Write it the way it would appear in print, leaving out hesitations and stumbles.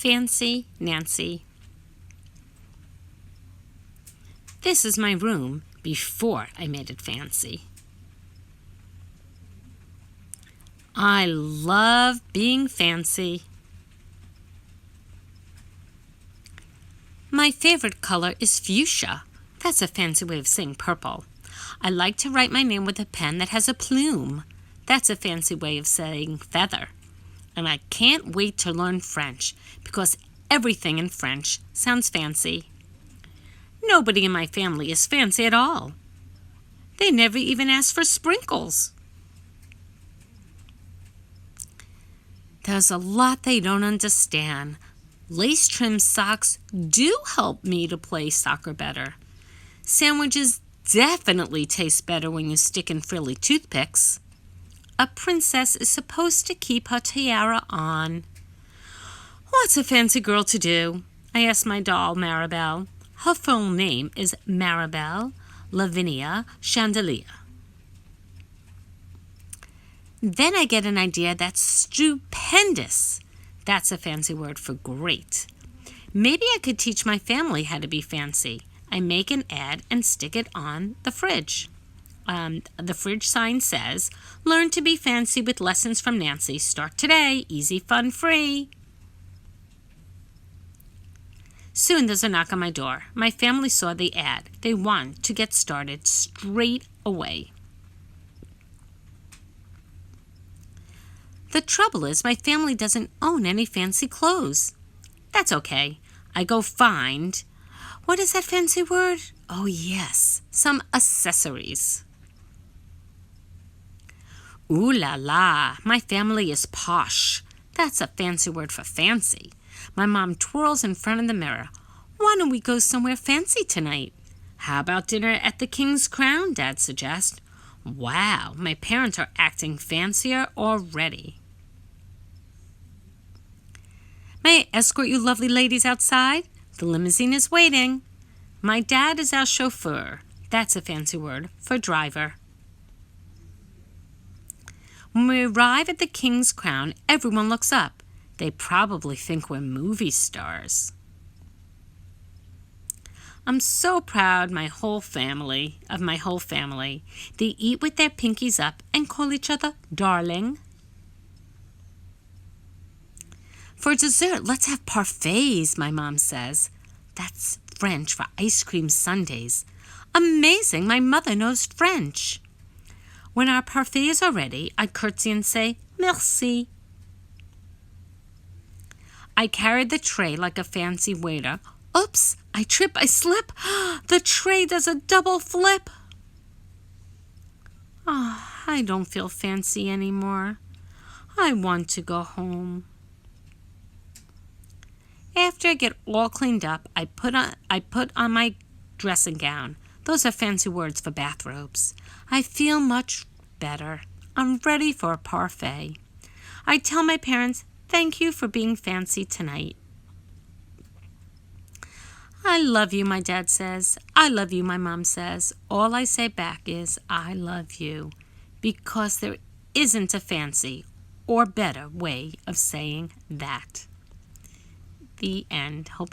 Fancy Nancy. This is my room before I made it fancy. I love being fancy. My favorite color is fuchsia. That's a fancy way of saying purple. I like to write my name with a pen that has a plume. That's a fancy way of saying feather. And I can't wait to learn French because everything in French sounds fancy. Nobody in my family is fancy at all. They never even ask for sprinkles. There's a lot they don't understand. Lace-trimmed socks do help me to play soccer better. Sandwiches definitely taste better when you stick in frilly toothpicks. A princess is supposed to keep her tiara on. What's a fancy girl to do? I asked my doll, Maribel. Her full name is Maribel Lavinia Chandelier. Then I get an idea that's stupendous. That's a fancy word for great. Maybe I could teach my family how to be fancy. I make an ad and stick it on the fridge. The fridge sign says, "Learn to be fancy with lessons from Nancy. Start today. Easy, fun, free." Soon there's a knock on my door. My family saw the ad. They want to get started straight away. The trouble is my family doesn't own any fancy clothes. That's okay. I go find, what is that fancy word? Oh yes, some accessories. Ooh la la, my family is posh. That's a fancy word for fancy. My mom twirls in front of the mirror. Why don't we go somewhere fancy tonight? How about dinner at the King's Crown, Dad suggests. Wow, my parents are acting fancier already. May I escort you lovely ladies outside? The limousine is waiting. My dad is our chauffeur. That's a fancy word for driver. When we arrive at the King's Crown, everyone looks up. They probably think we're movie stars. I'm so proud of my whole family. They eat with their pinkies up and call each other darling. For dessert, let's have parfaits, my mom says. That's French for ice cream sundaes. Amazing, my mother knows French. When our parfaits are ready, I curtsy and say, merci. I carry the tray like a fancy waiter. Oops, I trip, I slip. The tray does a double flip. I don't feel fancy anymore. I want to go home. After I get all cleaned up, I put on my dressing gown. Those are fancy words for bathrobes. I feel much better. I'm ready for a parfait. I tell my parents, thank you for being fancy tonight. I love you, my dad says. I love you, my mom says. All I say back is, I love you, because there isn't a fancy or better way of saying that. The end. Hope you